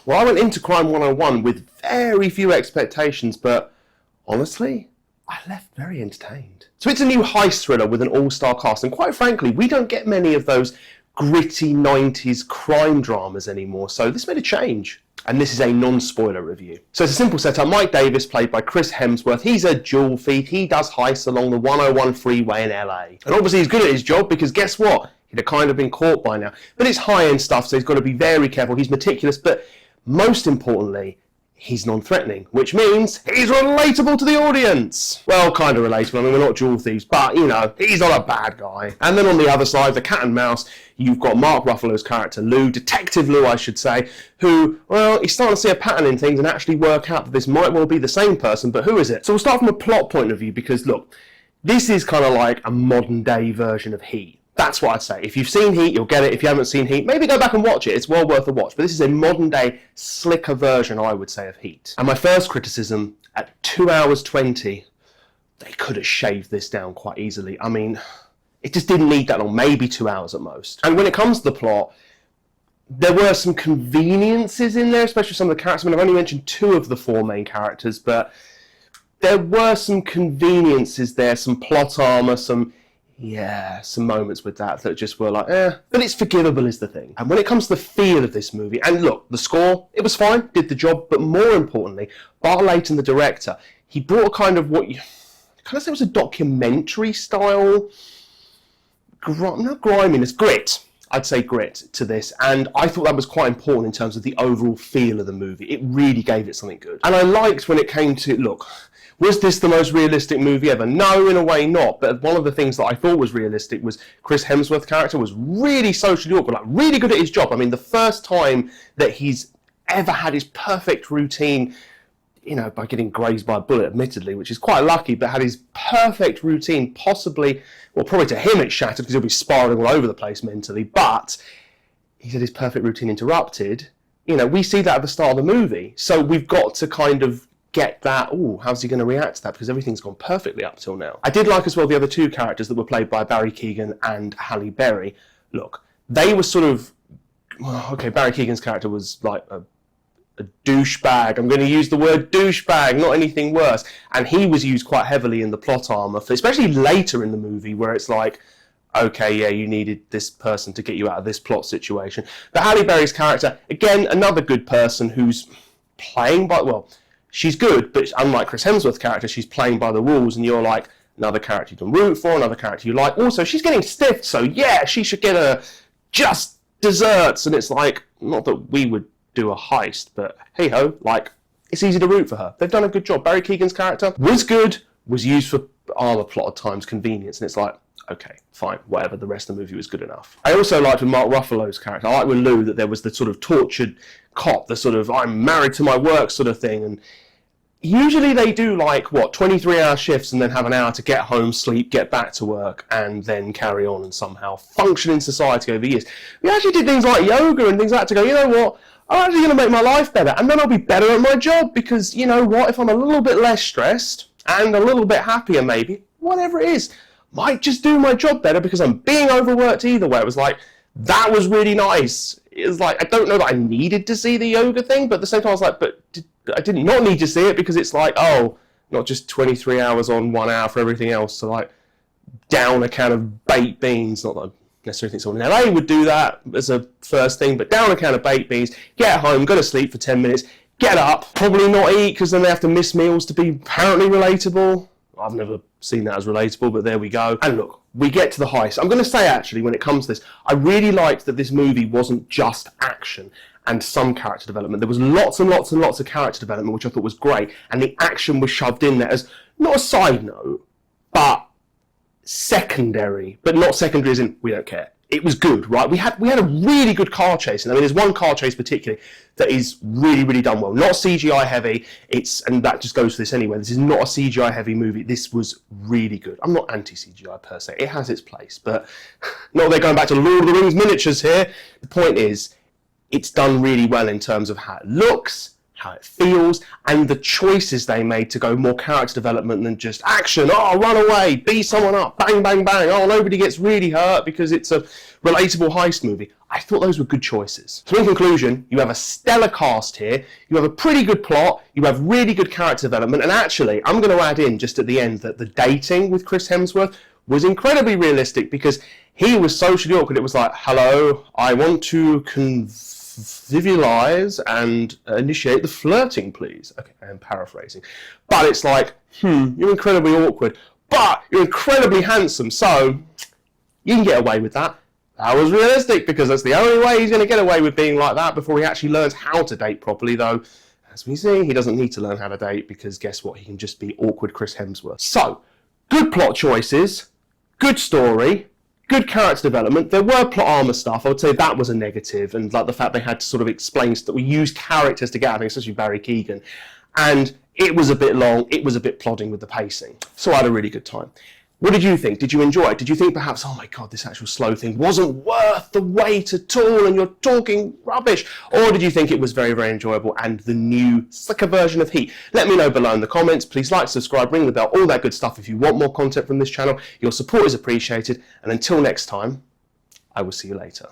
Well, I went into Crime 101 with very few expectations, but honestly, I left very entertained. So it's a new heist thriller with an all-star cast, and quite frankly, we don't get many of those gritty 90s crime dramas anymore, so this made a change. And this is a non-spoiler review. So it's a simple setup. Mike Davis, played by Chris Hemsworth, he's a jewel thief. He does heists along the 101 freeway in LA. And obviously he's good at his job because guess what? He'd have kind of been caught by now. But it's high-end stuff, so he's got to be very careful. He's meticulous, but most importantly, he's non-threatening, which means he's relatable to the audience. Well, kind of relatable. I mean, we're not jewel thieves, but, you know, he's not a bad guy. And then on the other side, the cat and mouse, you've got Mark Ruffalo's character, Lou, Detective Lou, I should say, who, well, he's starting to see a pattern in things and actually work out that this might well be the same person, but who is it? So we'll start from a plot point of view, because, look, this is kind of like a modern-day version of Heat. That's what I'd say. If you've seen Heat, you'll get it. If you haven't seen Heat, maybe go back and watch it. It's well worth a watch. But this is a modern-day, slicker version, I would say, of Heat. And my first criticism, at 2 hours 20, they could have shaved this down quite easily. I mean, it just didn't need that long, maybe 2 hours at most. And when it comes to the plot, there were some conveniences in there, especially some of the characters. I mean, I've only mentioned 2 of the 4 main characters, but there were some conveniences there, some plot armor, some moments with that just were like, but it's forgivable is the thing. And when it comes to the feel of this movie, and look, the score, it was fine, did the job, but more importantly, Bart Layton, the director, he brought a kind of what you kind of say was a documentary style, not griminess, grit. I'd say grit to this, and I thought that was quite important in terms of the overall feel of the movie. It really gave it something good. And I liked when it came to, look, was this the most realistic movie ever? No, in a way not. But one of the things that I thought was realistic was Chris Hemsworth's character was really socially awkward, like really good at his job. I mean, the first time that he's ever had his perfect routine, you know, by getting grazed by a bullet, admittedly, which is quite lucky, but had his perfect routine possibly, well, probably to him it's shattered because he'll be spiraling all over the place mentally, but he said his perfect routine interrupted. You know, we see that at the start of the movie. So we've got to kind of get that, how's he going to react to that? Because everything's gone perfectly up till now. I did like as well the other 2 characters that were played by Barry Keoghan and Halle Berry. Look, they were sort of, okay, Barry Keoghan's character was like a douchebag. I'm going to use the word douchebag, not anything worse. And he was used quite heavily in the plot armor, especially later in the movie where it's like, okay, yeah, you needed this person to get you out of this plot situation. But Halle Berry's character, again, another good person who's playing by, well, she's good, but unlike Chris Hemsworth's character, she's playing by the rules, and you're like, another character you can root for, another character you like. Also, she's getting stiffed, so yeah, she should get a just desserts. And it's like, not that we would do a heist, but hey-ho, like, it's easy to root for her. They've done a good job. Barry Keoghan's character was good, was used for armor plot at times, convenience, and it's like, okay, fine, whatever, the rest of the movie was good enough. I also liked with Mark Ruffalo's character, I like with Lou that there was the sort of tortured cop, the sort of I'm married to my work sort of thing, and usually they do like, 23-hour shifts and then have an hour to get home, sleep, get back to work, and then carry on and somehow function in society over years. We actually did things like yoga and things like that to go, you know what, I'm actually going to make my life better, and then I'll be better at my job, because, you know what, if I'm a little bit less stressed, and a little bit happier maybe, whatever it is, might just do my job better because I'm being overworked either way. It was like, that was really nice. It was like, I don't know that I needed to see the yoga thing, but at the same time I was like, but I did not need to see it, because it's like, not just 23 hours on, 1 hour for everything else, so like, down a can of baked beans, not that I necessarily think someone in LA would do that as a first thing, but down a can of baked beans, get home, go to sleep for 10 minutes, get up, probably not eat, because then they have to miss meals to be apparently relatable. I've never seen that as relatable, but there we go. And look, we get to the heist. I'm going to say, actually, when it comes to this, I really liked that this movie wasn't just action and some character development. There was lots and lots and lots of character development, which I thought was great, and the action was shoved in there as, not a side note, but secondary. But not secondary as in, we don't care. It was good, right? We had a really good car chase. And I mean, there's one car chase particularly that is really, really done well. Not CGI heavy. And that just goes for this anyway. This is not a CGI heavy movie. This was really good. I'm not anti-CGI per se. It has its place, but not they're going back to Lord of the Rings miniatures here. The point is, it's done really well in terms of how it looks, how it feels, and the choices they made to go more character development than just action. Oh, run away, beat someone up, bang, bang, bang. Oh, nobody gets really hurt because it's a relatable heist movie. I thought those were good choices. So in conclusion, you have a stellar cast here, you have a pretty good plot, you have really good character development, and actually, I'm going to add in just at the end that the dating with Chris Hemsworth was incredibly realistic because he was socially awkward. It was like, hello, I want to convivialize and initiate the flirting, please. Okay, I'm paraphrasing. But it's like, you're incredibly awkward, but you're incredibly handsome, so you can get away with that. That was realistic because that's the only way he's going to get away with being like that before he actually learns how to date properly, though. As we see, he doesn't need to learn how to date because guess what? He can just be awkward Chris Hemsworth. So, good plot choices, good story, good character development. There were plot armor stuff. I would say that was a negative, and like the fact they had to sort of explain that we use characters to get out, especially Barry Keoghan. And it was a bit long, it was a bit plodding with the pacing. So I had a really good time. What did you think? Did you enjoy it? Did you think perhaps, oh my God, this actual slow thing wasn't worth the wait at all and you're talking rubbish? Or did you think it was very, very enjoyable and the new, slicker version of Heat? Let me know below in the comments. Please like, subscribe, ring the bell, all that good stuff if you want more content from this channel. Your support is appreciated. And until next time, I will see you later.